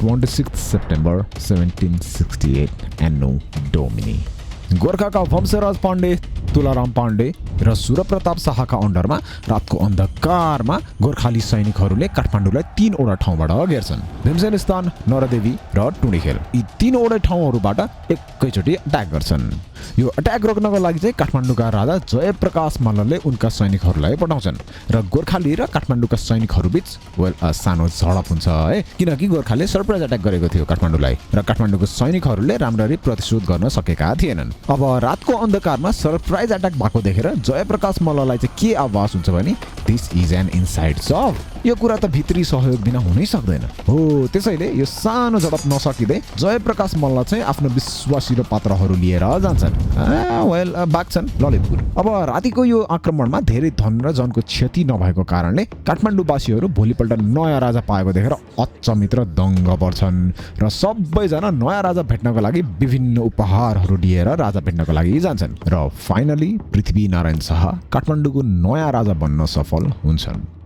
26 September 1768 Anno Domini. गोर्खाका Vanshraj Pandey Tularam Pandey र सूर्यप्रताप शाहका अन्डरमा रातको अन्धकारमा गोर्खाली सैनिकहरूले काठमाडौँलाई 3 वटा ठाउँबाट घेर्छन्। भीमसेनस्थान, नरदेवी र टुँडीखेल। यी 3 वटा ठाउँहरूबाट एकैचोटि अट्याक गर्छन्। यो अट्याक रोक्नको लागि चाहिँ काठमाडौँका राजा जयप्रकाश मल्लले उनका सैनिकहरूलाई पठाउँछन् र गोर्खाली र काठमाडौँका सैनिकहरूबीच सानो झडप हुन्छ है, किनकि गोर्खाले सरप्राइज अट्याक गरेको थियो काठमाडौँलाई र काठमाडौँको सैनिकहरूले राम्ररी प्रतिशोध गर्न सकेका थिएनन्। अब रातको अन्धकारमा सरप्राइज अट्याक भएको देखेर जयप्रकाश मल्ललाई चाहिँ के आवाज हुन्छ भने दिस इज एन इनसाइड जब। यो कुरा त भित्री सहयोग बिना हुनै सक्दैन हो। त्यसैले यो सानो झडप नसकिँदै जयप्रकाश मल्ल चाहिँ आफ्नो विश्वासिलो पात्रहरू लिएर जान्छन्। भाग्छन् ललितपुर। अब रातिको यो आक्रमणमा धेरै धन र जनको क्षति नभएको कारणले काठमाडौँवासीहरू भोलिपल्ट नयाँ राजा पाएको देखेर अचम्मित र दङ्ग पर्छन् र सबैजना नयाँ राजा भेट्नको लागि विभिन्न उपहारहरू लिएर राजा भेट्नको लागि जान्छन् र फाइनली पृथ्वी नारायण शाह काठमाडौँको नयाँ राजा बन्न सफल हुन्छन्।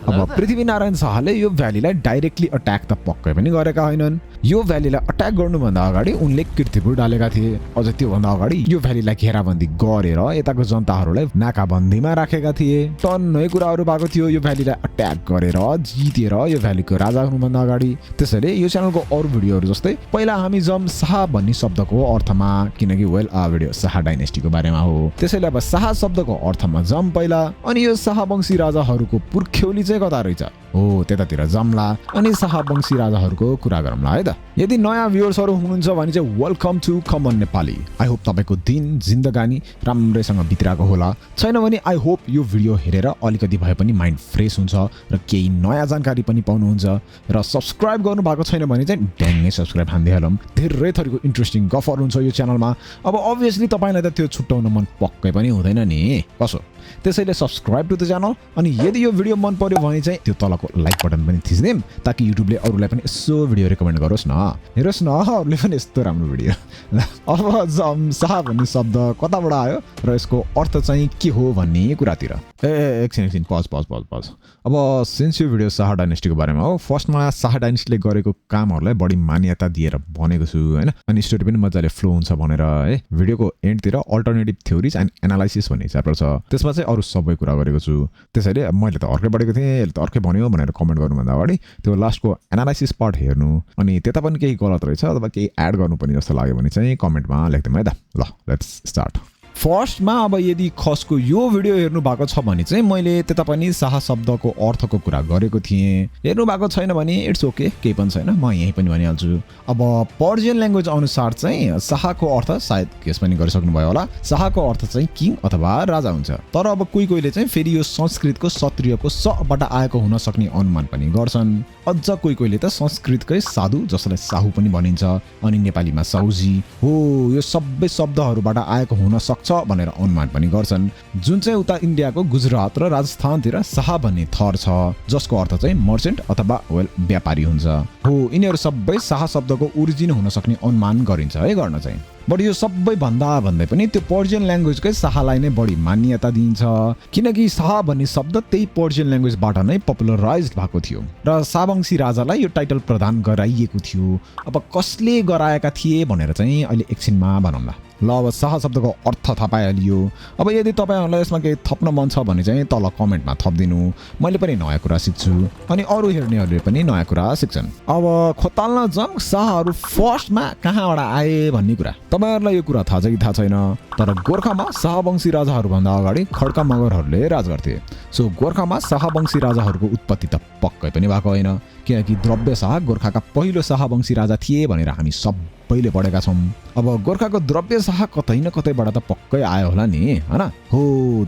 अब पृथ्वी नारायण शाहले यो भ्यालीलाई डाइरेक्टली अट्याक त पक्कै पनि गरेका होइनन्। यो भ्यालीलाई अट्याक गर्नुभन्दा अगाडि उनले कीर्तिपुर डालेका थिए। अझ त्योभन्दा अगाडि यो भ्यालीलाई घेराबन्दी गरेर यताको जनताहरूलाई नाकाबन्दीमा राखेका थिए। टन्नै कुराहरू भएको थियो यो भ्यालीलाई अट्याक गरेर जितेर यो भ्यालीको राजा हुनुभन्दा अगाडि। त्यसैले यो च्यानलको अरू भिडियोहरू जस्तै पहिला हामी जम शाह भन्ने शब्दको अर्थमा, किनकि भिडियो शाह डाइनेस्टीको बारेमा हो, त्यसैले अब शाह शब्दको अर्थमा जम पहिला, अनि यो शाहवंशी राजाहरूको पुर्ख्यौली चाहिँ कता रहेछ हो त्यतातिर जम्ला, अनि शाहवंशी राजाहरूको कुरा गरौँला है त। यदि नयाँ भ्युअर्सहरू हुनुहुन्छ भने चाहिँ welcome to common Nepali. I hope तपाईँको दिन जिन्दगानी राम्रैसँग बितिरहेको होला। छैन भने आई होप यो भिडियो हेरेर अलिकति भए पनि माइन्ड फ्रेस हुन्छ र केही नयाँ जानकारी पनि पाउनुहुन्छ। र सब्सक्राइब गर्नुभएको छैन भने चाहिँ ड्याङ्गै सब्सक्राइब हान्दिहालौँ। धेरै थरीको इन्ट्रेस्टिङ गफहरू हुन्छ यो च्यानलमा। अब अभियसली तपाईँलाई त त्यो छुट्याउन मन पक्कै पनि हुँदैन नि कसो। त्यसैले सब्सक्राइब टु द च्यानल। अनि यदि यो भिडियो मन पर्यो भने चाहिँ त्यो तलको लाइक बटन पनि थिच्दिउँ, ताकि युट्युबले अरूलाई पनि यसो भिडियो रेकमेन्ड गरोस् न। हेरोस् न अरूले पनि यस्तो राम्रो भिडियो। अब जम शाह भन्ने शब्द कताबाट आयो र यसको अर्थ चाहिँ के हो भन्ने कुरातिर एकछिन पज। अब सिन्स यो भिडियो शाह डाइनेस्टीको बारेमा हो, फर्स्टमा शाह डाइनेस्टीले गरेको कामहरूलाई बढी मान्यता दिएर भनेको छु होइन, अनि स्टोरी पनि मजाले फ्लो हुन्छ भनेर है। भिडियोको एन्डतिर अल्टरनेटिभ थ्योरिज एन्ड एनालाइसिस भन्ने च्याप्टर छ, त्यसमा चाहिँ अरू सबै कुरा गरेको छु। त्यसैले मैले त अर्कै पढेको थिएँ, यसले त अर्कै भन्यो भनेर कमेन्ट गर्नुभन्दा अगाडि त्यो लास्टको एनालाइसिस पार्ट हेर्नु, अनि त्यता पनि केही गलत रहेछ अथवा केही एड गर्नुपर्ने जस्तो लाग्यो भने चाहिँ कमेन्टमा लेख्दिउँ है त। ल लेट्स स्टार्ट। फर्स्टमा अब यदि खसको यो भिडियो हेर्नु भएको छ भने चाहिँ मैले त्यता पनि शाह शब्दको अर्थको कुरा गरेको थिएँ। हेर्नु भएको छैन भने इट्स ओके, केही पनि छैन, म यहीँ पनि भनिहाल्छु। अब पर्सियन ल्याङ्ग्वेज अनुसार चाहिँ शाहको अर्थ सायद केस पनि गरिसक्नुभयो होला, शाहको अर्थ चाहिँ किङ अथवा राजा हुन्छ। तर अब कोहीले चाहिँ फेरि यो संस्कृतको क्षत्रियको सबाट आएको हुन सक्ने अनुमान पनि गर्छन्। अझ कोहीले त संस्कृतकै साधु, जसलाई साहु पनि भनिन्छ, अनि नेपालीमा साहुजी हो, यो सबै शब्दहरूबाट आएको हुन सक्छ भनेर अनुमान पनि गर्छन्। जुन चाहिँ उता इन्डियाको गुजरात र राजस्थानतिर शाह भन्ने थर छ, जसको अर्थ चाहिँ मर्चेन्ट अथवा व्यापारी हुन्छ हो। यिनीहरू सबै शाह शब्दको ओरिजिन हुन सक्ने अनुमान गरिन्छ है गर्न चाहिँ। बट यो सबै भन्दै पनि त्यो पर्सियन ल्याङ्ग्वेजकै शाहलाई नै बढी मान्यता दिइन्छ, किनकि शाह भन्ने शब्द त्यही पर्सियन ल्याङ्ग्वेजबाट नै पपुलराइज भएको थियो र शाहवंशी राजालाई यो टाइटल प्रदान गराइएको थियो। अब कसले गराएका थिए भनेर चाहिँ अहिले एकछिनमा भनौँला। ल अब शाह शब्दको अर्थ थाहा पाइहालियो। अब यदि तपाईँहरूलाई यसमा केही थप्न मन छ भने चाहिँ तल कमेन्टमा थपिदिनु, मैले पनि नयाँ कुरा सिक्छु अनि अरू हेर्नेहरूले पनि नयाँ कुरा सिक्छन्। अब खोताल्न जम शाहहरू फर्स्टमा कहाँबाट आए भन्ने कुरा तपाईँहरूलाई यो कुरा थाहा छ कि थाहा छैन, तर गोर्खामा शाहवंशी राजाहरूभन्दा अगाडि खड्का मगरहरूले राज गर्थे। सो गोर्खामा शाहवंशी राजाहरूको उत्पत्ति त पक्कै पनि भएको होइन, किनकि द्रव्य शाह गोर्खाका पहिलो शाहवंशी राजा थिए भनेर हामी सबैले पढेका छौँ। अब गोर्खाको द्रव्य शाह कतै न कतैबाट त पक्कै आयो होला नि हैन हो।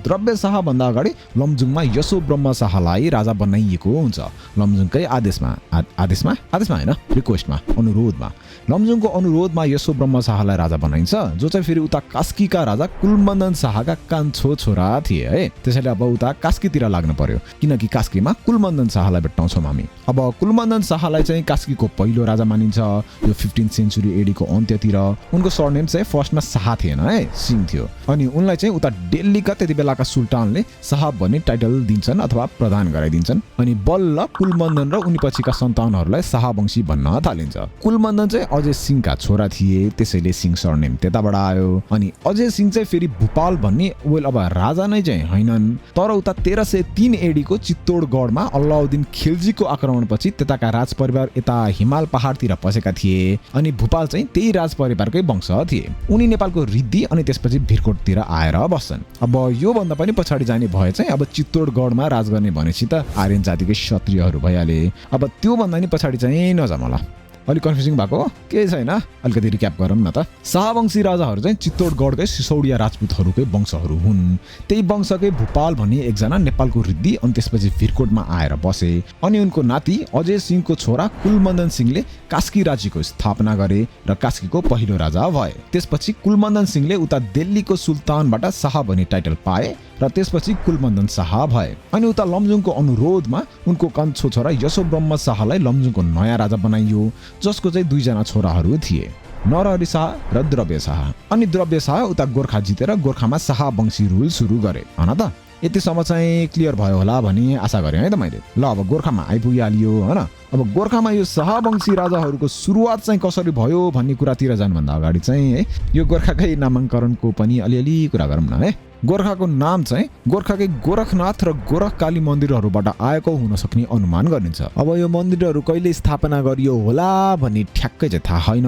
द्रव्य शाह भन्दा अगाडि लमजुङमा यसो ब्रह्म शाहलाई राजा बनाइएको हुन्छ। लमजुङकै आदेशमा हैन, रिक्वेस्टमा, अनुरोधमा, लमजुङको अनुरोधमा यसो ब्रह्म शाहलाई राजा बनाइन्छ, जो चाहिँ फेरि उता कास्कीका राजा कुलमन्दन शाहका कान्छो छोरा थिए है। त्यसैले अब उता कास्कीतिर लाग्न पर्यो, किनकि कास्कीमा कुलमन्दन शाहलाई भेट्टाउँछौँ हामी। अब कुलमन्दन शाहलाई चाहिँ कास्कीको पहिलो राजा मानिन्छ। यो 15th सेन्चुरी एडी को अन्त्यतिर। उनको सरनेम चाहिँ फर्स्टमा शाह थिएन है, सिंह थियो। अनि उनलाई चाहिँ उता दिल्लीका त्यति बेलाका सुल्तानले शाह भन्ने टाइटल दिन्छन् अथवा प्रदान गराइदिन्छन्। अनि बल्ल कुलमन्दन र उनी पछिका सन्तानहरूलाई शाहवंशी भन्न थालिन्छ। कुलमन्दन चाहिँ अजय सिंहका छोरा थिए, त्यसैले सिंह सरनेम त्यताबाट आयो। अनि अजय सिंह चाहिँ फेरि भूपाल भन्ने अब राजा नै चाहिँ हैनन्, तर उता 1303 एडी को चित्तौडगढमा अल्लाउद्दिन खिलजीको आक्रमणपछि त्यताका राजपरिवार यता हिमाल पहाडतिर पसेका थिए। अनि भूपाल चाहिँ त्यही राजपरिवारकै वंश थिए। उनी नेपालको रिद्धि अनि त्यसपछि भिरकोटतिर आएर बस्छन्। अब यो भन्दा पनि पछाडि जाने भए चाहिँ अब चित्तौडगढमा राज गर्ने भनेपछि त आर्यन जातिकै क्षत्रियहरू भइहाले। अब त्यो भन्दा नि पछाडि चाहिँ नजामला। अलि कन्फ्युजिङ भएको केही छैन, अलिकति रिक्याप गरौँ न त। शाहवंशी राजाहरू चाहिँ चित्तौडगढकै सिसौडिया राजपूतहरूकै वंशहरू हुन्। त्यही वंशकै भूपाल भन्ने एकजना नेपालको रिद्धि अनि त्यसपछि भिरकोटमा आएर बसे। अनि उनको नाति अजय सिंहको छोरा कुलमन्दन सिंहले कास्की राज्यको स्थापना गरे र कास्कीको पहिलो राजा भए। त्यसपछि कुलमन्दन सिंहले उता दिल्लीको सुल्तानबाट शाह भन्ने टाइटल पाए र त्यसपछि कुलमन्दन शाह भए। अनि उता लमजुङको अनुरोधमा उनको कान्छो छोरा यशोब्रह्म शाहलाई लमजुङको नयाँ राजा बनाइयो, जसको चाहिँ 2 जना छोराहरू थिए, नरहरि शाह र द्रव्य शाह। अनि द्रव्य शाह उता गोर्खा जितेर गोर्खामा शाहवंशी रुल सुरु गरे। हैन त, यतिसम्म चाहिँ क्लियर भयो होला भन्ने आशा गरेँ है त मैले। ल अब गोर्खामा आइपुगिहालियो हैन। अब गोर्खामा यो शाहवंशी राजाहरूको सुरुवात चाहिँ कसरी भयो भन्ने कुरातिर जानुभन्दा अगाडि चाहिँ है यो गोर्खाकै नामाङ्करणको पनि अलिअलि कुरा गरौँ न है। गोर्खाको नाम चाहिँ गोर्खाकै गोरखनाथ र गोरखकाली मन्दिरहरूबाट आएको हुन सक्ने अनुमान गरिन्छ। अब यो मन्दिरहरू कहिले स्थापना गरियो होला भन्ने ठ्याक्कै चाहिँ थाहा छैन,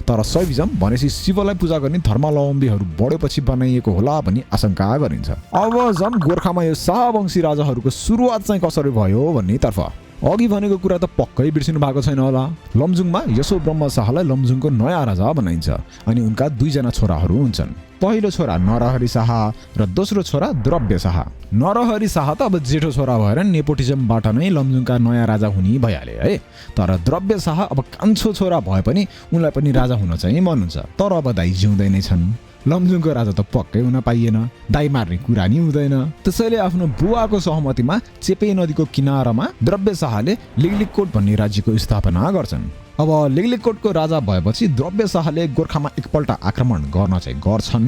तर शैविजम भनेपछि शिवलाई पूजा गर्ने धर्मावलम्बीहरू बढेपछि बनाइएको होला भन्ने आशंका गरिन्छ। अब जम गोर्खामा यो शाहवंशी राजाहरूको सुरुवात चाहिँ कसरी भयो भन्नेतर्फ। अघि भनेको कुरा त पक्कै बिर्सिनु भएको छैन होला। लमजुङमा यशोब्रह्म शाहलाई लमजुङको नयाँ राजा बनाइन्छ। अनि उनका 2 जना छोराहरू हुन्छन्। पहिलो छोरा नरहरि शाह र दोस्रो छोरा द्रव्य शाह। नरहरि शाह त अब जेठो छोरा भएर नेपोटिजमबाट नै लमजुङका नयाँ राजा हुने भइहाले है। तर द्रव्य शाह अब कान्छो छोरा भए पनि उनलाई पनि राजा हुन चाहिँ मन हुन्छ, तर अब दाइ जिउँदै नै छन्। लमजुङको राजा त पक्कै हुन पाइएन, दाइ मार्ने कुरा नि हुँदैन। त्यसैले आफ्नो बुवाको सहमतिमा चेपे नदीको किनारमा द्रव्य शाहले लिगलिगकोट भन्ने राज्यको स्थापना गर्छन्। अब लिगलिगकोटको राजा भएपछि द्रव्य शाहले गोर्खामा एकपल्ट आक्रमण गर्न चाहिँ गर्छन्,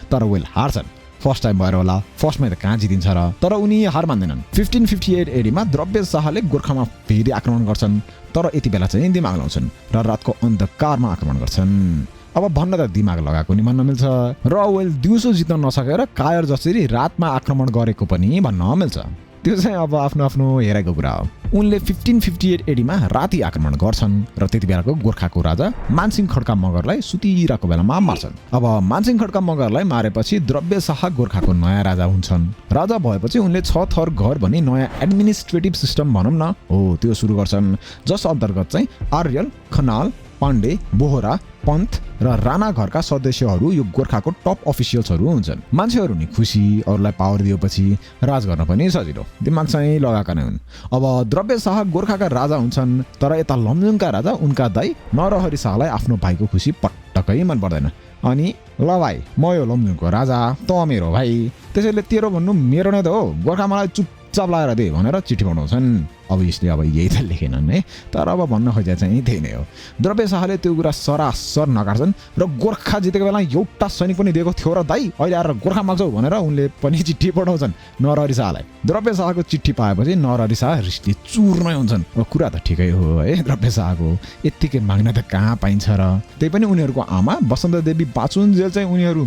तर हार्छन्। फर्स्ट टाइम भएर होला, फर्स्टमै त कहाँ जितिन्छ र। तर उनी हार मान्दैनन्। 1558 एडीमा द्रव्य शाहले गोर्खामा फेरि आक्रमण गर्छन्, तर यति बेला चाहिँ दिमाग लाउँछन् र रातको अन्धकारमा आक्रमण गर्छन्। अब भन्न त दिमाग लगाएको नि भन्न मिल्छ र दिउँसो जित्न नसकेर कायर जसरी रातमा आक्रमण गरेको पनि भन्न मिल्छ। त्यो चाहिँ अब आफ्नो आफ्नो हेराइको कुरा हो। उनले 1558 एडीमा राति आक्रमण गर्छन् र त्यति बेलाको गोर्खाको राजा मानसिंह खड्का मगरलाई सुतिरहेको बेलामा मार्छन्। अब मानसिंह खड्का मगरलाई मारेपछि द्रव्य शाह गोर्खाको नयाँ राजा हुन्छन्। राजा भएपछि उनले 6 थर घर भन्ने नयाँ एडमिनिस्ट्रेटिभ सिस्टम भनौँ न हो त्यो सुरु गर्छन्, जस अन्तर्गत चाहिँ आर्यल, खनाल, पाण्डे, बोहरा, पन्थ र राणा घरका सदस्यहरू यो गोर्खाको टप अफिसियल्सहरू हुन्छन्। मान्छेहरू नि खुसी, अरूलाई पावर दिएपछि राज गर्न पनि सजिलो, दिमाग चाहिँ लगाएका नै हुन्। अब द्रव्य शाह गोर्खाका राजा हुन्छन्, तर यता लमजुङका राजा उनका दाइ नरहरि शाहलाई आफ्नो भाइको खुसी पटक्कै मन पर्दैन। अनि ल भाइ, म यो लमजुङको राजा, त मेरो भाइ, त्यसैले तेरो भन्नु मेरो नै त हो, गोर्खा मलाई चुपचाप लगाएर दे भनेर चिठी पठाउँछन्। अभियसली अब यही त लेखेनन् है, तर अब भन्न खोजे चाहिँ त्यही नै हो। द्रव्य शाहले त्यो कुरा सरासर नकार्छन् र गोर्खा जितेको बेला एउटा सैनिक पनि दिएको थियो र दाइ अहिले आएर गोर्खा माग्छौ भनेर उनले पनि चिठी पठाउँछन् नरहरि शाहलाई। द्रव्य शाहको चिठी पाएपछि नरहरि शाह रिसले चूर्नै हुन्छन्। अब कुरा त ठिकै हो है, द्रव्य शाहको यत्तिकै माग्न त कहाँ पाइन्छ र। त्यही पनि उनीहरूको आमा बसन्त देवी बाँचुन्जेल चाहिँ उनीहरू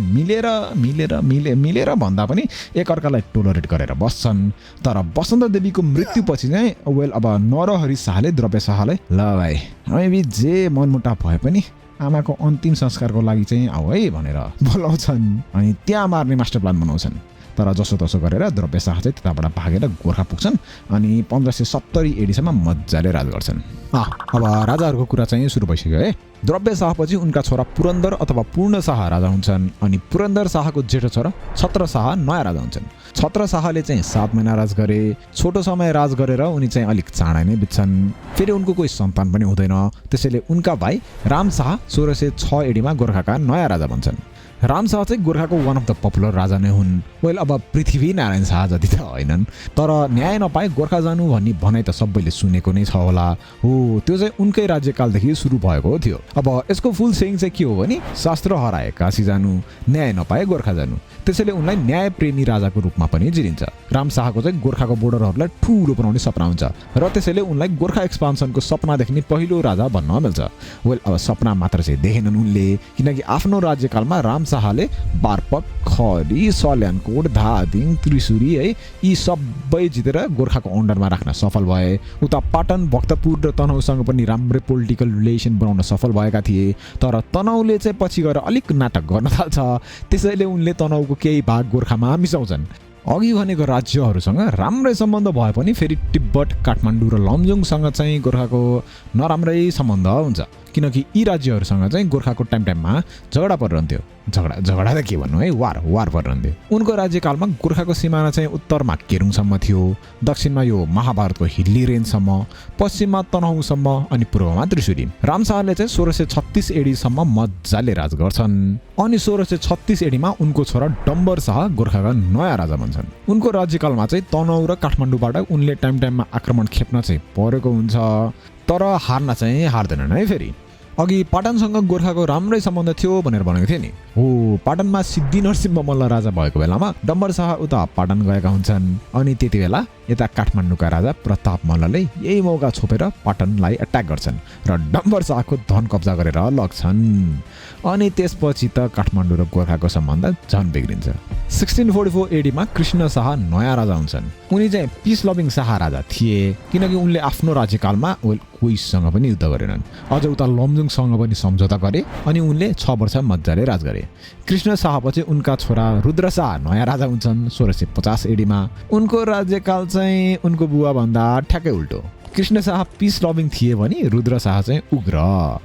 मिलेर भन्दा पनि एकअर्कालाई टोलरेट गरेर बस्छन्। तर बसन्त देवीको मृत्युपछि चाहिँ अब नरहरि शाहले द्रव्य शाहलाई ल भाइ हामी जे मनमुटाव भए पनि आमाको अन्तिम संस्कारको लागि चाहिँ आऊ है भनेर बोलाउँछन्। अनि त्यहाँ मार्ने मास्टर प्लान बनाउँछन्। तर जसोतसो गरेर द्रव्य शाह चाहिँ त्यताबाट भागेर गोर्खा पुग्छन् अनि 1570 एडीसम्म मजाले राज गर्छन्। अब राजाहरूको कुरा चाहिँ सुरु भइसक्यो है। द्रव्य शाहपछि उनका छोरा पुरन्दर अथवा पूर्ण शाह राजा हुन्छन्। अनि पुरन्दर शाहको जेठो छोरा छत्र शाह नयाँ राजा हुन्छन्। छत्र शाहले चाहिँ 7 महिना राज गरे। छोटो समय राज गरेर उनी चाहिँ अलिक चाँडै नै बित्छन्। फेरि उनको कोही सन्तान पनि हुँदैन। त्यसैले उनका भाइ राम शाह 1606 एडीमा गोर्खाका नयाँ राजा बन्छन्। रामशाह चाहिँ गोर्खाको वान अफ द पपुलर राजा नै हुन्। वेल अब पृथ्वी नारायण शाह जति त होइनन्, तर न्याय नपाए गोर्खा जानु भन्ने भनाइ त सबैले सुनेको नै छ होला। हो, त्यो चाहिँ उनकै राज्यकालदेखि सुरु भएको थियो। अब यसको फुल सेइङ चाहिँ के हो भने शास्त्र हराए काशी जानु, न्याय नपाए गोर्खा जानु। त्यसैले उनलाई न्याय प्रेमी राजाको रूपमा पनि चिनिन्छ। रामशाहको चाहिँ गोर्खाको बोर्डरहरूलाई ठुलो बनाउने सपना हुन्छ र त्यसैले उनलाई गोर्खा एक्सपान्सनको सपना देख्ने पहिलो राजा भन्न मिल्छ। वेल अब सपना मात्र चाहिँ देखेनन् उनले, किनकि आफ्नो राज्यकालमा रामशाहले बार्पक, खरी, सल्यानकोट, धादिङ, त्रिशुरी है यी सबै जितेर गोर्खाको अन्डरमा राख्न सफल भए। उता पाटन, भक्तपुर र तनहुसँग पनि राम्रै पोलिटिकल रिलेसन बनाउन सफल भएका थिए। तर तनहुले चाहिँ पछि गएर अलिक नाटक गर्न थाल्छ। त्यसैले उनले तनहुको केही भाग गोर्खामा मिसाउँछन्। अघि भनेको राज्यहरूसँग राम्रै सम्बन्ध भए पनि फेरि तिब्बत, काठमाडौँ र लमजुङसँग चाहिँ गोर्खाको नराम्रै सम्बन्ध हुन्छ, किनकि यी राज्यहरूसँग चाहिँ गोर्खाको टाइममा झगडा परिरहन्थ्यो। झगडा त के भन्नु है, वार परिरहन्थ्यो। उनको राज्यकालमा गोर्खाको सिमाना चाहिँ उत्तरमा केरुङसम्म थियो, दक्षिणमा यो महाभारतको हिल्ली रेन्जसम्म, पश्चिममा तनहुसम्म अनि पूर्वमा त्रिशुरी। रामशाहले चाहिँ 1636 एडीसम्म मजाले राज गर्छन् अनि 1636 एडीमा उनको छोरा डम्बर शाह गोर्खाका नयाँ राजा बन्छन्। उनको राज्यकालमा चाहिँ तनहु र काठमाडौँबाट उनले टाइममा आक्रमण खेप्न चाहिँ परेको हुन्छ, तर हार्न चाहिँ हार्दैनन् है। फेरि अघि पाटनसँग गोर्खाको राम्रै सम्बन्ध थियो भनेर भनेको थिएँ नि। हो, पाटनमा सिद्धि नरसिंह मल्ल राजा भएको बेलामा डम्बर शाह उता पाटन गएका हुन्छन् अनि त्यति बेला यता काठमाडौँका राजा प्रताप मल्लले यही मौका छोपेर पाटनलाई एट्याक गर्छन् र डम्बर शाहको धन कब्जा गरेर लग्छन्। अनि त्यसपछि त काठमाडौँ र गोर्खाको सम्बन्ध झन् बिग्रिन्छ। 1644 एडीमा कृष्ण शाह नयाँ राजा हुन्छन्। उनी चाहिँ पिस लभिङ शाह राजा थिए, किनकि उनले आफ्नो राज्यकालमा कोहीसँग पनि युद्ध गरेनन्। अझ उता लमजुङसँग पनि सम्झौता गरे अनि उनले 6 वर्ष मजाले राज गरे। कृष्ण शाहपछि उनका छोरा रुद्र शाह नयाँ राजा हुन्छन् 1650 एडीमा। उनको राज्यकाल चाहिँ उनको बुवा भन्दा ठ्याक्कै उल्टो। कृष्ण शाह पिस लभिङ थिए भने रुद्र शाह चाहिँ उग्र।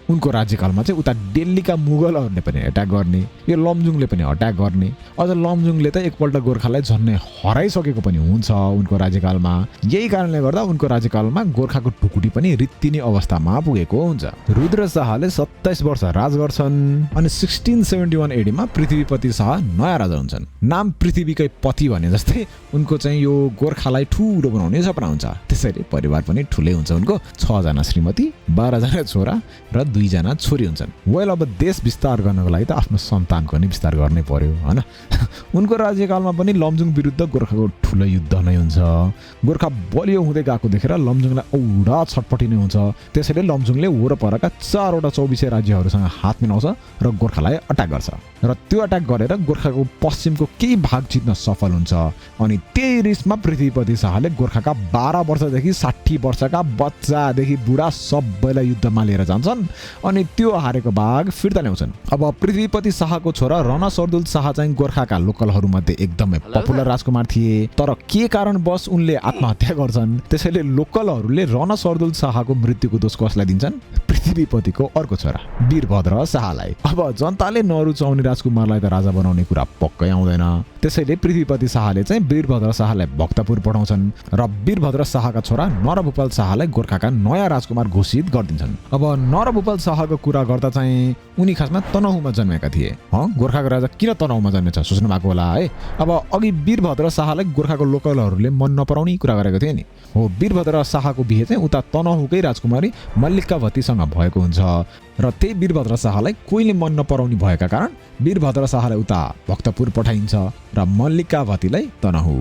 उनको राज्यकालमा चाहिँ उता दिल्लीका मुगलहरूले पनि अट्याक गर्ने, यो लमजुङले पनि अट्याक गर्ने। अझ लमजुङले त एकपल्ट गोर्खालाई झन्नै हराइसकेको पनि हुन्छ उनको राज्यकालमा। यही कारणले गर्दा उनको राज्यकालमा गोर्खाको ढुकुटी पनि रित्तिने अवस्थामा पुगेको हुन्छ। रुद्र शाहले 27 वर्ष राज गर्छन् अनि 1671 एडीमा पृथ्वीपति शाह नयाँ राजा हुन्छन्। नाम पृथ्वीकै पति भने जस्तै उनको चाहिँ यो गोर्खालाई ठुलो बनाउने सपना हुन्छ। त्यसैले परिवार पनि ठुलै हुन्छ। उनको 6 जना श्रीमती, 12 जना छोरा र 2 जना छोरी हुन्छन्। वेल अब देश विस्तार गर्नको लागि त आफ्नो सन्तानको नि विस्तार गर्नै पर्यो हैन। उनको राज्यकालमा पनि लमजुङ विरुद्ध गोर्खाको ठुलो युद्ध नै हुन्छ। गोर्खा बलियो हुँदै गएको देखेर लमजुङलाई औडा छटपटी नै हुन्छ। त्यसैले लमजुङले वरपरका 4 वटा 24 राज्यहरूसँग हात मिलाउँछ र गोर्खालाई अट्याक गर्छ र त्यो अट्याक गरेर गोर्खाको पश्चिमको केही भाग जित्न सफल हुन्छ। अनि त्यही रिसमा पृथ्वीपति शाहले गोर्खाका 12 वर्षदेखि 60 वर्षका बच्चादेखि बुढा सबैलाई युद्धमा लिएर जान्छन् अनि त्यो हारेको भाग फिर्ता ल्याउँछन्। अब पृथ्वीपति शाहको छोरा रणा सर्दुल शाह चाहिँ गोर्खाका लोकलहरूमध्ये एकदमै पपुलर राजकुमार थिए, तर के कारणवश उनले आत्महत्या गर्छन्। त्यसैले लोकलहरूले रणा सर्दुल शाहको मृत्युको दोष कसलाई दिन्छन्? पृथ्वीपतिको अर्को छोरा वीरभद्र शाहलाई। अब जनताले नरुचाउने राजकुमारलाई त राजा बनाउने कुरा पक्कै आउँदैन। त्यसैले पृथ्वीपति शाहले चाहिँ वीरभद्र शाहलाई भक्तपुर पठाउँछन् र वीरभद्र शाहका छोरा नरभूपाल शाहलाई गोर्खाका नयाँ राजकुमार घोषित गरिदिन्छन्। अब नरभूपाल शाहको कुरा गर्दा चाहिँ उनी खासमा तनहुमा जन्मेका थिए। गोर्खाको राजा किन तनहुमा जन्मेछ सोच्नु भएको होला है। अब अघि वीरभद्र शाहलाई गोर्खाको लोकलहरूले मन नपराउने कुरा गरेको थिए नि। हो, वीरभद्र शाहको बिहे चाहिँ उता तनहुकै राजकुमारी मल्लिकावतीसँग भएको हुन्छ र त्यही वीरभद्र शाहलाई कोहीले मन नपराउने भएका कारण वीरभद्र शाहलाई उता भक्तपुर पठाइन्छ र मल्लिकावतीलाई तनहु।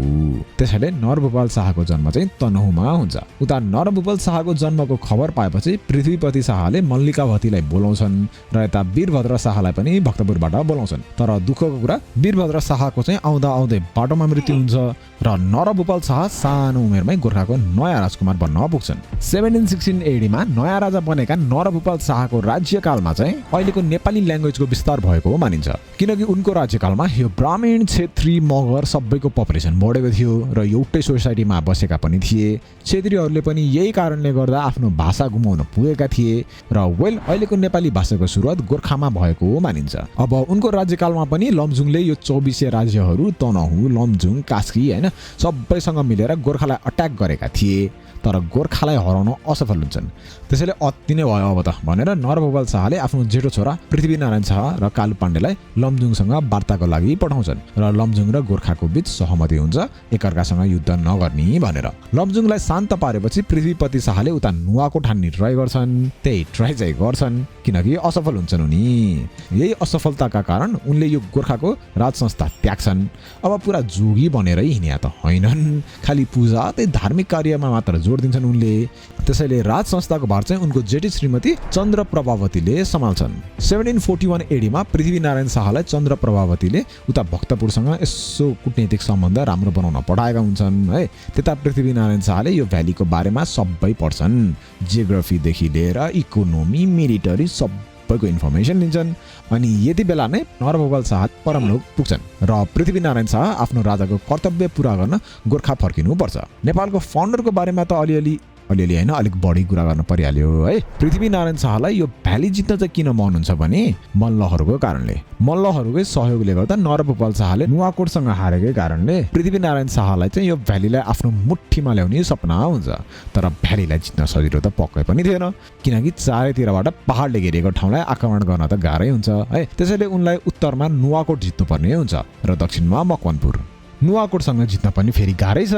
त्यसैले नरभूपाल शाहको जन्म चाहिँ तनहुमा हुन्छ। उता नरभूपाल शाहको जन्मको खबर पाएपछि पृथ्वीपति शाहले मल्लिकावतीलाई बोलाउँछन् र यता वीरभद्र शाहलाई पनि भक्तपुरबाट बोलाउँछन्। तर दुःखको कुरा वीरभद्र शाहको चाहिँ आउँदा आउँदै बाटोमा मृत्यु हुन्छ र नरभूपाल शाह सानो उमेरमै गोर्खाको नयाँ राजकुमार बन्न पुग्छन्। 1716 एडीमा नयाँ राजा बनेका नरभूपाल शाहको राज्यकालमा चाहिँ अहिलेको नेपाली ल्याङ्ग्वेजको विस्तार भएको मानिन्छ, किनकि उनको राज्यकालमा यो ब्राह्मण, क्षेत्री, मगर सबैको पपुलेसन बढेको थियो र एउटै सोसाइटीमा बसेका पनि थिए। क्षेत्रीहरूले पनि यही कारणले गर्दा आफ्नो भाषा गुमाउन पुगेका थिए र अहिलेको नेपाली भाषाको सुरुवात गोर्खामा भएको मानिन्छ। अब उनको राज्यकालमा पनि लमजुङले यो 24 राज्यहरू तनहु, लमजुङ, कास्की हैन सबैसँग मिलेर गोर्खालाई अट्याक गरेका थिए, तर गोर्खालाई हराउन असफल हुन्छन्। त्यसैले अति नै भयो अब त भनेर नरभूपाल शाहले आफ्नो जेठो छोरा पृथ्वीनारायण शाह र कालु पाण्डेलाई लमजुङसँग वार्ताको लागि पठाउँछन् र लमजुङ र गोर्खाको बीच सहमति हुन्छ एकअर्कासँग युद्ध नगर्ने भनेर। लमजुङलाई शान्त पारेपछि पृथ्वीपति शाहले उता नुवाकोट हान्ने ट्राई गर्छन्, त्यही ट्राई चाहिँ गर्छन् किनकि असफल हुन्छन् उनी। यही असफलताका कारण उनले यो गोर्खाको राज संस्था त्याग्छन्। अब पुरा जोगी बनेरै हिँड्या त होइनन्, खालि पूजा त्यही धार्मिक कार्यमा मात्र जोड दिन्छन् उनले। त्यसैले राज संस्थाको भार चाहिँ उनको जेठी श्रीमती चन्द्र प्रभावतीले सम्हाल्छन्। 1741 एडीमा पृथ्वीनारायण शाहलाई चन्द्र प्रभावतीले उता भक्तपुरसँग यसो कूटनीतिक सम्बन्ध राम्रो बनाउन पठाएका हुन्छन् है। त्यता पृथ्वीनारायण शाहले यो भ्यालीको बारेमा सबै पढ्छन्, जियोग्राफीदेखि लिएर इकोनोमी मिलिटरी सबैको इन्फर्मेसन लिन्छन्। अनि यति बेला नै नरभूपाल शाह परमलोक पुग्छन् र पृथ्वीनारायण शाह आफ्नो राजाको कर्तव्य पूरा गर्न गोर्खा फर्किनु पर्छ। नेपालको फाउन्डरको बारेमा त अलिअलि होइन अलिक बढी कुरा गर्न परिहाल्यो है। पृथ्वीनारायण शाहलाई यो भ्याली जित्न चाहिँ किन मन हुन्छ भने मल्लहरूको कारणले। मल्लहरूकै सहयोगले गर्दा नरभूपाल शाहले नुवाकोटसँग हारेकै कारणले पृथ्वीनारायण शाहलाई चाहिँ यो भ्यालीलाई आफ्नो मुठ्ठीमा ल्याउने सपना हुन्छ। तर भ्यालीलाई जित्न सजिलो त पक्कै पनि थिएन किनकि चारैतिरबाट पहाडले घेरिएको ठाउँलाई आक्रमण गर्न त गाह्रै हुन्छ है। त्यसैले उनलाई उत्तरमा नुवाकोट जित्नुपर्ने हुन्छ र दक्षिणमा मकवानपुर। नुवाकोटसँग जित्न पनि फेरि गाह्रै छ,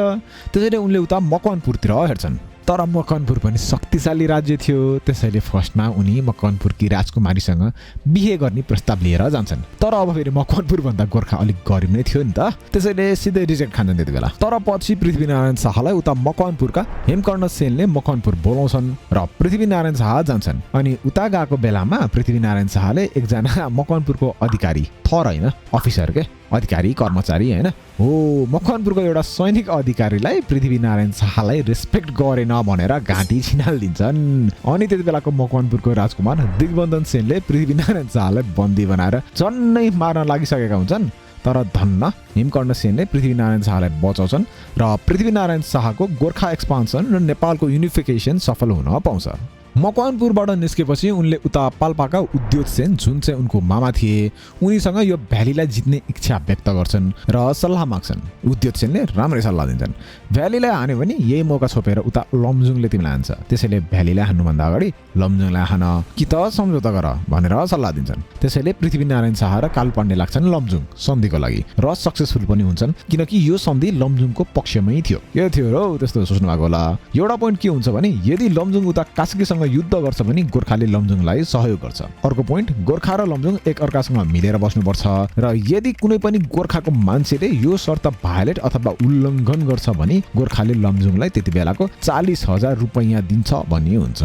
त्यसैले उनले उता मकवानपुरतिर हेर्छन्। तर मकवानपुर पनि शक्तिशाली राज्य थियो, त्यसैले फर्स्टमा उनी मकवानपुरकी राजकुमारीसँग बिहे गर्ने प्रस्ताव लिएर जान्छन्। तर अब फेरि मकवानपुर भन्दा गोर्खा अलिक गरिब नै थियो नि त, त्यसैले सिधै रिजेक्ट खान्छन् त्यति बेला। तर पछि पृथ्वीनारायण शाहलाई उता मकवानपुरका हेमकर्ण सेनले मकवानपुर बोलाउँछन् र पृथ्वीनारायण शाह जान्छन्। अनि उता गएको बेलामा पृथ्वीनारायण शाहले एकजना मकवानपुरको अधिकारी, थर होइन अफिसर के अधिकारी कर्मचारी होइन हो, मकवानपुरको एउटा सैनिक अधिकारीलाई पृथ्वीनारायण शाहलाई रेस्पेक्ट गरेन भनेर घाँटी छिनालिदिन्छन्। अनि त्यति बेलाको मकवानपुरको राजकुमार दिग्बन्धन सेनले पृथ्वीनारायण शाहलाई बन्दी बनाएर झन्नै मार्न लागिसकेका हुन्छन्। तर धन्न हेमकर्ण सेनले पृथ्वीनारायण शाहलाई बचाउँछन् र पृथ्वीनारायण शाहको गोर्खा एक्सपान्सन र नेपालको युनिफिकेसन सफल हुन पाउँछ। मकवानपुरबाट निस्केपछि उनले उता पाल्पाका उद्योग सेन जुन चाहिँ उनको मामा थिए उनीसँग यो भ्यालीलाई जित्ने इच्छा व्यक्त गर्छन् र सल्लाह माग्छन्। उद्योग सेनले राम्रै सल्लाह दिन्छन्, भ्यालीलाई हान्यो भने यही मौका छोपेर उता लमजुङले तिमीलाई हान्छ, त्यसैले भ्यालीलाई हान्नुभन्दा अगाडि लमजुङलाई हान कि त सम्झौता गर भनेर सल्लाह दिन्छन्। त्यसैले पृथ्वीनारायण शाह र कालु पाण्डे लाग्छन् लमजुङ सन्धिको लागि र सक्सेसफुल पनि हुन्छन् किनकि यो सन्धि लमजुङको पक्षमै थियो। के थियो र त्यस्तो सोच्नु भएको होला। एउटा पोइन्ट के हुन्छ भने यदि लमजुङ उता कास्कीसँग युद्ध गर्छ भने गोर्खाले लमजुङलाई सहयोग गर्छ। अर्को पोइन्ट, गोर्खा र लमजुङ एकअर्कासँग मिलेर बस्नुपर्छ र यदि कुनै पनि गोर्खाको मान्छेले यो शर्त भायोलेट अथवा उल्लङ्घन गर्छ भने गोर्खाले लमजुङलाई त्यति बेलाको 40,000 रुपैयाँ दिन्छ भन्ने हुन्छ।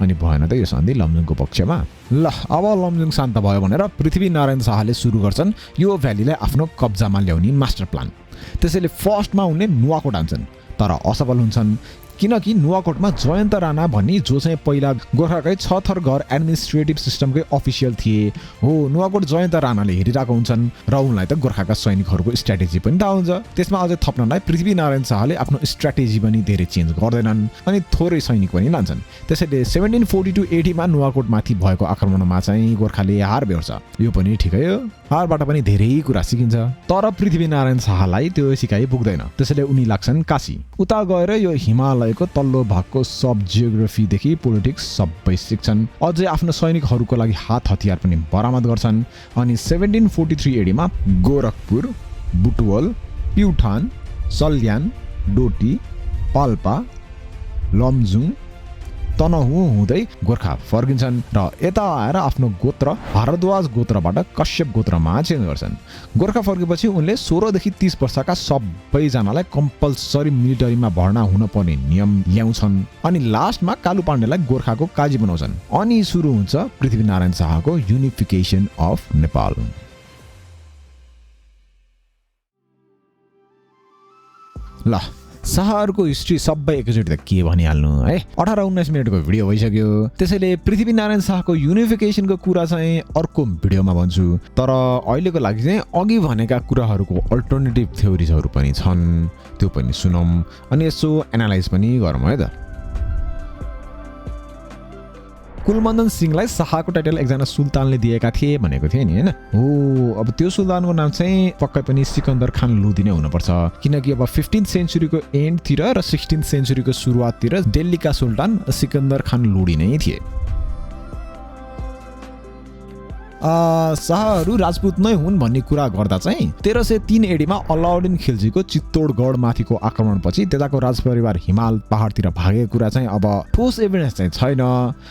अनि भएन त यो सन्धि लमजुङको पक्षमा। ल अब लमजुङ शान्त भयो भनेर पृथ्वीनारायण शाहले सुरु गर्छन् यो भ्यालीलाई आफ्नो कब्जामा ल्याउने मास्टर प्लान। त्यसैले फर्स्टमा उनले नुवाकोट हान्छन् तर असफल हुन्छन् किनकि नुवाकोटमा जयन्त राणा भन्ने जो चाहिँ पहिला गोर्खाकै छथरघर एडमिनिस्ट्रेटिभ सिस्टमकै अफिसियल थिए हो, नुवाकोट जयन्त राणाले हेरिरहेको हुन्छन् र उनलाई त गोर्खाका सैनिकहरूको स्ट्राटेजी पनि थाहा हुन्छ। त्यसमा अझै थप्नलाई पृथ्वीनारायण शाहले आफ्नो स्ट्राटेजी पनि धेरै चेन्ज गर्दैनन् अनि थोरै सैनिक पनि लान्छन्। त्यसैले 1742 एडीमा नुवाकोटमाथि भएको आक्रमणमा चाहिँ गोर्खाले हार बेहोर्छ। यो पनि ठिकै हो, हारबाट पनि धेरै कुरा सिकिन्छ। तर पृथ्वीनारायण शाहलाई त्यो सिकाइ पुग्दैन, त्यसैले उनी लाग्छन् काशी। उता गएर यो हिमालयको तल्लो भागको सब जियोग्राफीदेखि पोलिटिक्स सबै सिक्छन्। अझै आफ्नो सैनिकहरूको लागि हात हतियार पनि बरामद गर्छन्। अनि 1743 एडीमा गोरखपुर, बुटवल, प्युठान, सल्यान, डोटी, पाल्पा, लमजुङ, तनहु हुँदै गोर्खा फर्किन्छन् र यता आएर आफ्नो गोत्र भारद्वाज गोत्रबाट कश्यप गोत्रमा चेन्ज गर्छन्। गोर्खा फर्केपछि उनले 16 देखि 30 वर्षका सबैजनालाई कम्पलसरी मिलिटरीमा भर्ना हुन पर्ने नियम ल्याउँछन्। अनि लास्टमा कालु पाण्डेलाई गोर्खाको काजी बनाउँछन्। अनि सुरु हुन्छ पृथ्वीनारायण शाहको युनिफिकेसन अफ नेपाल। ल शाहहरूको हिस्ट्री सबै एकैचोटि त के भनिहाल्नु है, 18-19 मिनटको भिडियो भइसक्यो। त्यसैले पृथ्वीनारायण शाहको युनिफिकेसनको कुरा चाहिँ अर्को भिडियोमा भन्छु। तर अहिलेको लागि चाहिँ अघि भनेका कुराहरूको अल्टरनेटिभ थ्योरिजहरू पनि छन्, त्यो पनि सुनौँ अनि यसो एनालाइज पनि गरौँ है त। कुलमन्दन सिंहलाई शाहको टाइटल एकजना सुल्तानले दिएका थिए भनेको थिए नि हैन। हो अब त्यो सुल्तानको नाम चाहिँ पक्कै पनि सिकन्दर खान लोदी नै हुनुपर्छ, किनकि अब 15th सेन्चुरीको एन्डतिर र 16th सेन्चुरीको सुरुवाततिर दिल्लीका सुल्तान सिकन्दर खान लोदी नै थिए। शाहहरू राजपूत नै हुन् भन्ने कुरा गर्दा चाहिँ 1303 एडीमा अलाउद्दिन खिल्जीको चित्तोडगढ माथिको आक्रमणपछि त्यताको राजपरिवार हिमाल पहाडतिर भागेको कुरा चाहिँ अब ठोस एभिडेन्स चाहिँ छैन,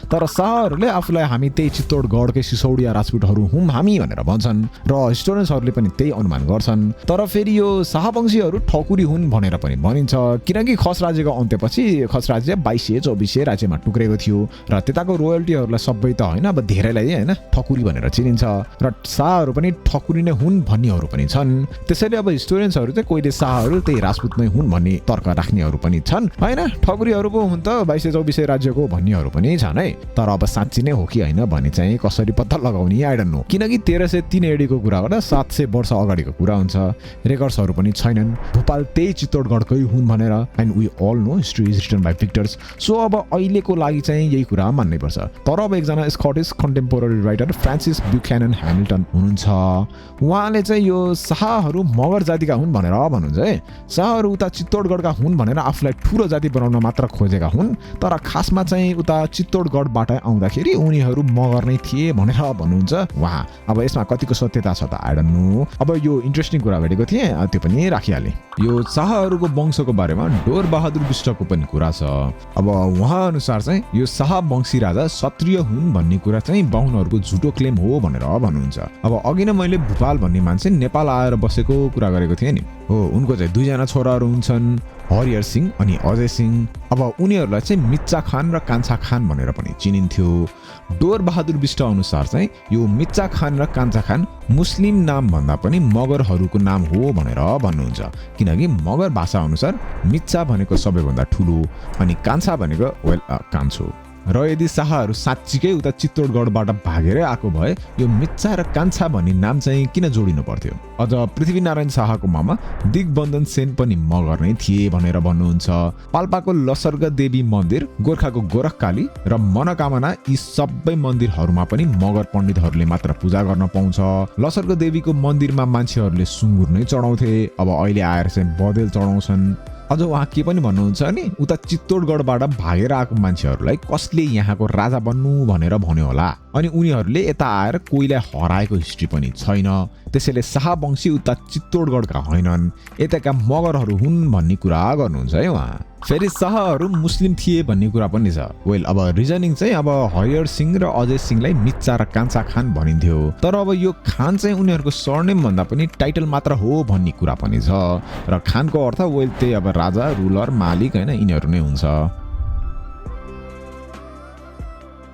तर शाहहरूले आफूलाई हामी त्यही चित्तोडगढकै सिसौडिया राजपूतहरू हुँ हामी भनेर भन्छन् र हिस्टोरियन्सहरूले पनि त्यही अनुमान गर्छन्। तर फेरि यो शाहवंशीहरू ठकुरी हुन् भनेर पनि भनिन्छ, किनकि खस राज्यको अन्त्यपछि खस राज्य 2200-2400 राज्यमा टुक्रेको थियो र त्यताको रोयल्टीहरूलाई सबै त होइन, अब धेरैलाई होइन ठकुरी भनेर चिनिन्छ र शाहहरू पनि ठकुरी नै हुन् भन्नेहरू पनि छन्। त्यसैले अब हिस्टोरियन्सहरू चाहिँ कोहीले शाहहरू त्यही राजपूत नै हुन् भन्ने तर्क राख्नेहरू पनि छन् हैन, ठकुरीहरूको हुन् त 2200-2400 राज्यको भन्नेहरू पनि छन् है। तर अब साँच्ची नै हो कि होइन भन्ने चाहिँ कसरी पत्ता लगाउने आई डोन्ट नो, किनकि 1303 एडीको कुरा गर्दा 700 वर्ष अगाडिको कुरा हुन्छ, रेकर्ड्सहरू पनि छैनन् भोपाल त्यही चित्तोडगढकै हुन् भनेर, and we all know history is written by victors. So अब अहिलेको लागि चाहिँ यही कुरा मान्नै पर्छ। तर अब एकजना स्कटिस कन्टेम्पोररी राइटर फ्रान्सिस ब्युक्यानन ह्यामिल्टन हुनुहुन्छ, उहाँले चाहिँ यो शाहहरू मगर जातिका हुन् भनेर भन्नुहुन्छ है। शाहहरू उता चित्तोडगढका हुन् भनेर आफूलाई ठुलो जाति बनाउन मात्र खोजेका हुन्, तर खासमा चाहिँ उता चित्तोडगढबाट आउँदाखेरि उनीहरू मगर नै थिए भनेर भन्नुहुन्छ उहाँ। अब यसमा कतिको सत्यता छ त आई डोन्ट नो। अब यो इन्ट्रेस्टिङ कुरा भेटेको थिएँ, त्यो पनि राखिहालेँ। यो शाहहरूको वंशको बारेमा डोर बहादुर बिष्टको पनि कुरा छ। अब उहाँ अनुसार चाहिँ यो शाह वंशी राजा क्षत्रिय हुन् भन्ने कुरा चाहिँ बाहुनहरूको झुटो क्लेम हो भनेर भन्नुहुन्छ। अब अघि नै मैले भूपाल भन्ने मान्छे नेपाल आएर बसेको कुरा गरेको थिएँ नि, हो उनको चाहिँ 2 जना छोराहरू हुन्छन्, हरिहर सिंह अनि अजय सिंह। अब उनीहरूलाई चाहिँ मिच्चा खान र कान्छा खान भनेर पनि चिनिन्थ्यो। डोर बहादुर बिष्ट अनुसार चाहिँ यो मिच्चा खान र कान्छा खान मुस्लिम नाम भन्दा पनि मगरहरूको नाम हो भनेर भन्नुहुन्छ, किनकि मगर भाषा अनुसार मिच्चा भनेको सबैभन्दा ठुलो अनि कान्छा भनेको कान्छो। र यदि शाहहरू साँच्चीकै उता चित्तोडगढबाट भागेरै आएको भए यो मिच्चा र कान्छा भन्ने नाम चाहिँ किन जोडिनु पर्थ्यो। अझ पृथ्वीनारायण शाहको मामा दिग्बन्धन सेन पनि मगर नै थिए भनेर भन्नुहुन्छ। पाल्पाको लसर्ग देवी मन्दिर, गोर्खाको गोरखकाली र मनोकामना यी सबै मन्दिरहरूमा पनि मगर पण्डितहरूले मात्र पूजा गर्न पाउँछ। लसर्ग देवीको मन्दिरमा मान्छेहरूले सुँगुर नै चढाउँथे, अब अहिले आएर चाहिँ बँदेल चढाउँछन्। अझ उहाँ के पनि भन्नुहुन्छ नि, उता चित्तोडगढबाट भागेर आएको मान्छेहरूलाई कसले यहाँको राजा बन्नु भनेर भन्यो होला, अनि उनीहरूले यता आएर कोहीलाई हराएको हिस्ट्री पनि छैन। त्यसैले शाहवंशी उता चित्तोडगढका होइनन्, यताका मगरहरू हुन् भन्ने कुरा गर्नुहुन्छ है उहाँ। फेरि शाहहरू मुस्लिम थिए भन्ने कुरा पनि छ। वेल अब रिजनिङ चाहिँ अब हरिहर सिंह र अजय सिंहलाई मिच्चा र कान्छा खान भनिन्थ्यो, तर अब यो खान चाहिँ उनीहरूको सरनेम भन्दा पनि टाइटल मात्र हो भन्ने कुरा पनि छ। र खानको अर्थ वेल त्यही अब राजा, रुलर, मालिक हैन यिनीहरू नै हुन्छ।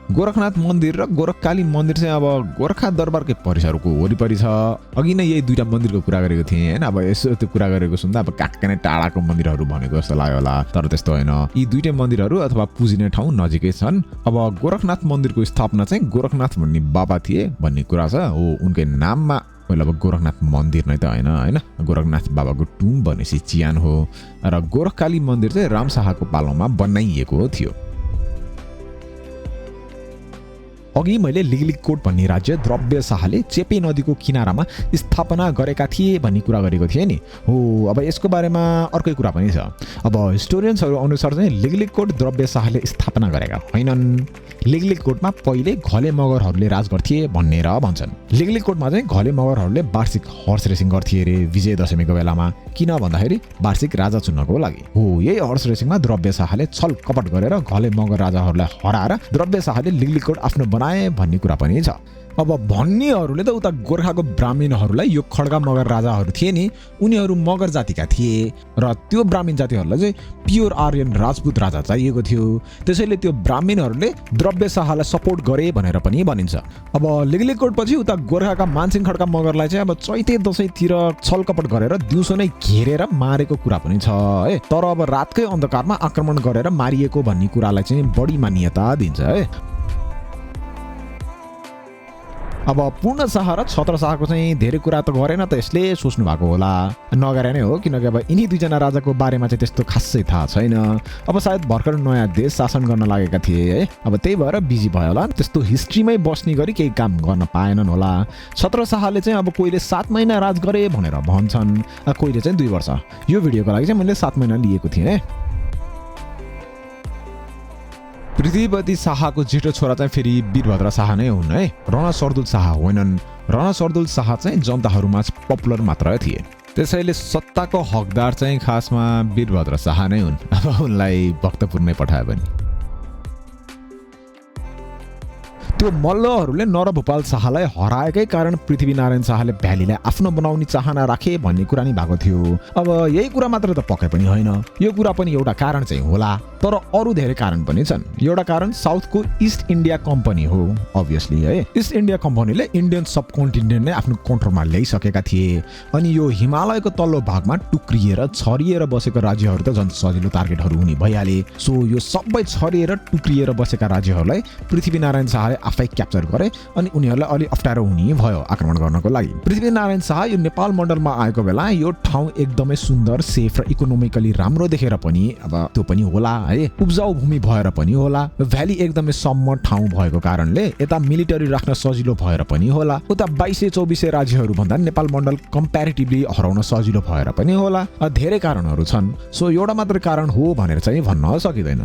गोरखनाथ मन्दिर र गोरखकाली मन्दिर चाहिँ अब गोर्खा दरबारकै परिसरको वरिपरि छ। अघि नै यही 2टा मन्दिरको कुरा गरेको थिएँ हैन, अब यसो त्यो कुरा गरेको सुन्दा अब काक्कै नै टाढाको मन्दिरहरू भनेको जस्तो लाग्यो होला, तर त्यस्तो होइन। यी 2टै मन्दिरहरू अथवा पुजिने ठाउँ नजिकै छन्। अब गोरखनाथ मन्दिरको स्थापना चाहिँ गोरखनाथ भन्ने बाबा थिए भन्ने कुरा छ। हो उनकै नाममा पहिला अब गोरखनाथ मन्दिर नै त होइन, गोरखनाथ बाबाको टुम भनेपछि चियान हो। र गोरखकाली मन्दिर चाहिँ राम शाहको पालोमा बनाइएको थियो। अघि मैले लिगलिगकोट भन्ने राज्य द्रव्य शाहले चेपे नदीको किनारामा स्थापना गरेका थिए भन्ने कुरा गरेको थिएँ नि। हो अब यसको बारेमा अर्कै कुरा पनि छ। अब हिस्टोरियन्सहरू अनुसार चाहिँ लिगलिगकोट द्रव्य शाहले स्थापना गरेका होइनन्। लिगलिगकोटमा पहिले घले मगरहरूले राज गर्थे भनेर भन्छन्। लिगलिगकोटमा चाहिँ घले मगरहरूले वार्षिक हर्स रेसिङ गर्थे अरे विजय दशमीको बेलामा, किन भन्दाखेरि वार्षिक राजा चुन्नको लागि हो। यही हर्स रेसिङमा द्रव्य शाहले छल कपट गरेर घले मगर राजाहरूलाई हराएर द्रव्य शाहले लिगलिगकोट आफ्नो भन्ने कुरा पनि छ। अब भन्नेहरूले त उता गोर्खाको ब्राह्मणहरूलाई यो खड्गा मगर राजाहरू थिए नि, उनीहरू मगर जातिका थिए र त्यो ब्राह्मण जातिहरूलाई चाहिँ प्योर आर्यन राजपूत राजा चाहिएको थियो। त्यसैले त्यो ब्राह्मणहरूले द्रव्य शाहलाई सपोर्ट गरे भनेर पनि भनिन्छ। अब लिगलिगकोट पछि उता गोर्खाका मानसिंह खड्का मगरलाई चाहिँ अब चैते दशैंतिर छलकपट गरेर दिउँसो नै घेरेर मारेको कुरा पनि छ है। तर अब रातकै अन्धकारमा आक्रमण गरेर मारिएको भन्ने कुरालाई चाहिँ बढी मान्यता दिन्छ है। अब पूर्ण शाह र छत्र शाहको चाहिँ धेरै कुरा त गरेन त यसले सोच्नु भएको होला नगरे नै हो किनकि अब यिनी दुईजना राजाको बारेमा चाहिँ त्यस्तो खासै थाहा छैन अब सायद भर्खर नयाँ देश शासन गर्न लागेका थिए है अब त्यही भएर बिजी भयो होला त्यस्तो हिस्ट्रीमै बस्ने गरी केही काम गर्न पाएनन् होला छत्र शाहले चाहिँ अब कोहीले 7 महिना राज गरे भनेर भन्छन् कोहीले चाहिँ 2 वर्ष यो भिडियोको लागि चाहिँ मैले 7 महिना लिएको थिएँ पृथ्वीपति शाहको जेठो छोरा चाहिँ फेरि वीरभद्र शाह नै हुन् है रणा सर्दुल शाह होइनन् रणा सर्दुल शाह चाहिँ जनताहरूमा पपुलर मात्र थिए त्यसैले सत्ताको हकदार चाहिँ खासमा वीरभद्र शाह नै हुन् अब उनलाई भक्तपुर नै पठायो भने त्यो मल्लहरूले नरभूपाल शाहलाई हराएकै कारण पृथ्वीनारायण शाहले भ्यालीलाई आफ्नो बनाउने चाहना राखे भन्ने कुरा नि भएको थियो अब यही कुरा मात्र त पक्कै पनि होइन यो कुरा पनि एउटा कारण चाहिँ होला तर अरू धेरै कारण पनि छन् एउटा कारण साउथको ईस्ट इन्डिया कम्पनी हो अभियसली है ईस्ट इन्डिया कम्पनीले इन्डियन सब कन्टिनेन्ट नै आफ्नो कन्ट्रोलमा ल्याइसकेका थिए अनि यो हिमालयको तल्लो भागमा टुक्रिएर छरिएर बसेको राज्यहरू त झन् सजिलो टार्गेटहरू हुने भइहाले सो यो सबै छरिएर टुक्रिएर बसेका राज्यहरूलाई पृथ्वीनारायण शाहले आफै क्याप्चर गरे अनि उनीहरूलाई अलि अप्ठ्यारो हुने भयो आक्रमण गर्नको लागि पृथ्वीनारायण शाह यो नेपाल मण्डलमा आएको बेला यो ठाउँ एकदमै सुन्दर सेफ र इकोनोमिकली राम्रो देखेर पनि अब त्यो पनि होला है उब्जाउ भूमि भएर पनि होला भ्याली एकदमै सम्म ठाउँ भएको कारणले यता मिलिटरी राख्न सजिलो भएर पनि होला उता 2200-2400 राज्यहरू भन्दा नेपाल मण्डल कम्प्यारेटिभली हराउन सजिलो भएर पनि होला धेरै कारणहरू छन् सो एउटा मात्र कारण हो भनेर चाहिँ भन्न सकिँदैन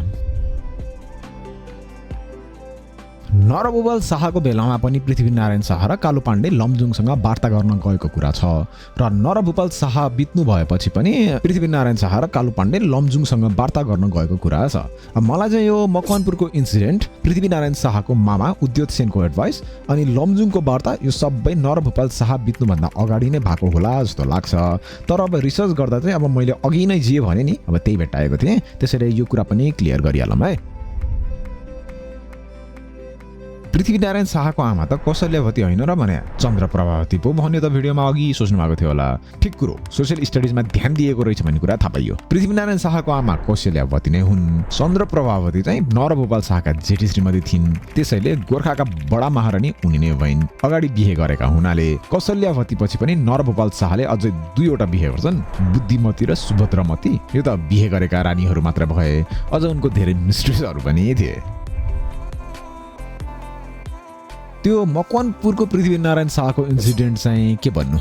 नरभूपाल शाहको बेलामा पनि पृथ्वीनारायण शाह र कालु पाण्डे लमजुङसँग वार्ता गर्न गएको कुरा छ र नरभूपाल शाह बित्नु भएपछि पनि पृथ्वीनारायण शाह र कालु पाण्डे लमजुङसँग वार्ता गर्न गएको कुरा छ मलाई चाहिँ यो मकवानपुरको इन्सिडेन्ट पृथ्वीनारायण शाहको मामा उद्योत सेनको एडभाइस अनि लमजुङको वार्ता यो सबै नरभूपाल शाह बित्नुभन्दा अगाडि नै भएको होला जस्तो लाग्छ तर अब रिसर्च गर्दा चाहिँ अब मैले अघि नै जे भने नि अब त्यही भेट्टाएको थिएँ त्यसैले यो कुरा पनि क्लियर गरिहालौँ है पृथ्वीनारायण शाहको आमा त कौशल्यवती होइन र भने चन्द्रप्रभावती पो भन्यो त भिडियोमा अघि सोच्नु भएको थियो होला ठिक कुरो सोसियल स्टडिजमा ध्यान दिएको रहेछ भन्ने कुरा थाहा पाइयो पृथ्वीनारायण शाहको आमा कौशल्यवती नै हुन् चन्द्रप्रभावती चाहिँ नरभूपाल शाहका जेठी श्रीमती थिइन् त्यसैले गोर्खाका बडा महारानी उनी नै भइन् अगाडि बिहे गरेका हुनाले कौशल्यवती पछि पनि नरभूपाल शाहले अझै 2वटा बिहे गर्छन् बुद्धिमती र सुभद्रमती यो त बिहे गरेका रानीहरू मात्र भए अझ उनको धेरै मिस्ट्रेसहरू पनि थिए त्यो मकवानपुरको पृथ्वीनारायण शाहको इन्सिडेन्ट चाहिँ के भन्नु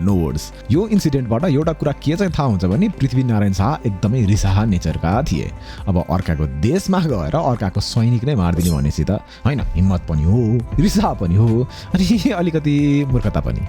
नो वर्ड्स यो इन्सिडेन्टबाट एउटा कुरा के चाहिँ थाहा हुन्छ भने पृथ्वीनारायण शाह एकदमै रिसाहा नेचरका थिए अब अर्काको देशमा गएर अर्काको सैनिक नै मारिदिने भनेपछि त होइन हिम्मत पनि हो रिसाहा पनि हो अनि अलिकति मूर्खता पनि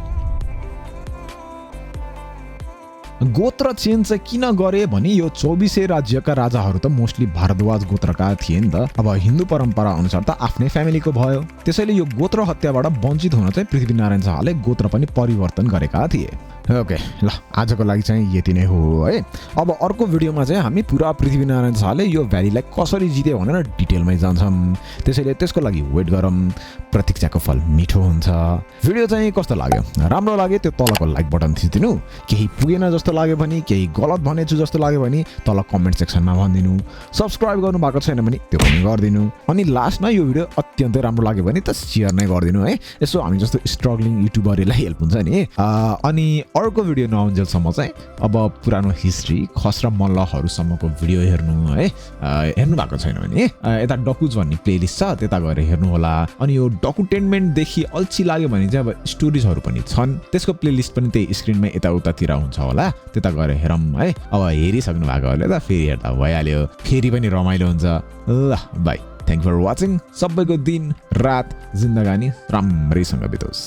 गोत्र चेन्ज चाहिँ किन गरे भने यो 2400 राज्यका राजाहरू त मोस्टली भारद्वाज गोत्रका थिए नि त अब हिन्दू परम्परा अनुसार त आफ्नै फ्यामिलीको भयो त्यसैले यो गोत्र हत्याबाट वञ्चित हुन चाहिँ पृथ्वीनारायण शाहले गोत्र पनि परिवर्तन गरेका थिए ओके ल आजको लागि चाहिँ यति नै हो है अब अर्को भिडियोमा चाहिँ हामी पुरा पृथ्वीनारायण शाहले यो भ्यालीलाई कसरी जित्यो भनेर डिटेलमै जान्छौँ त्यसैले त्यसको लागि वेट गरौँ प्रतीक्षाको फल मिठो हुन्छ भिडियो चाहिँ कस्तो लाग्यो राम्रो लाग्यो त्यो तलको लाइक बटन थिचिदिनु केही पुगेन जस्तो लाग्यो भने केही गलत भनेछु जस्तो लाग्यो भने तल कमेन्ट सेक्सनमा भनिदिनु सब्स्क्राइब गर्नु भएको छैन भने त्यो पनि गरिदिनु अनि लास्टमा यो भिडियो अत्यन्तै राम्रो लाग्यो भने त शेयर नै गरिदिनु है यसो हामी जस्तो स्ट्रगलिङ युट्युबरहरूलाई हेल्प हुन्छ नि अनि अर्को भिडियो नआउन्जेलसम्म चाहिँ अब पुरानो हिस्ट्री खस र मल्लहरूसम्मको भिडियो हेर्नु है हेर्नु भएको छैन भने यता डकुज भन्ने प्लेलिस्ट छ त्यता गएर हेर्नु होला अनि यो डकुटेनमेन्टदेखि अल्छी लाग्यो भने चाहिँ अब स्टोरिजहरू पनि छन् त्यसको प्लेलिस्ट पनि त्यही स्क्रिनमै यताउतातिर हुन्छ होला त्यता गएर हेरौँ है अब हेरिसक्नु भएकोहरूले त फेरि हेर्दा भइहाल्यो फेरि पनि रमाइलो हुन्छ ल बाई थ्याङ्क फर वाचिङ सबैको दिन रात जिन्दगानी राम्रैसँग बितोस्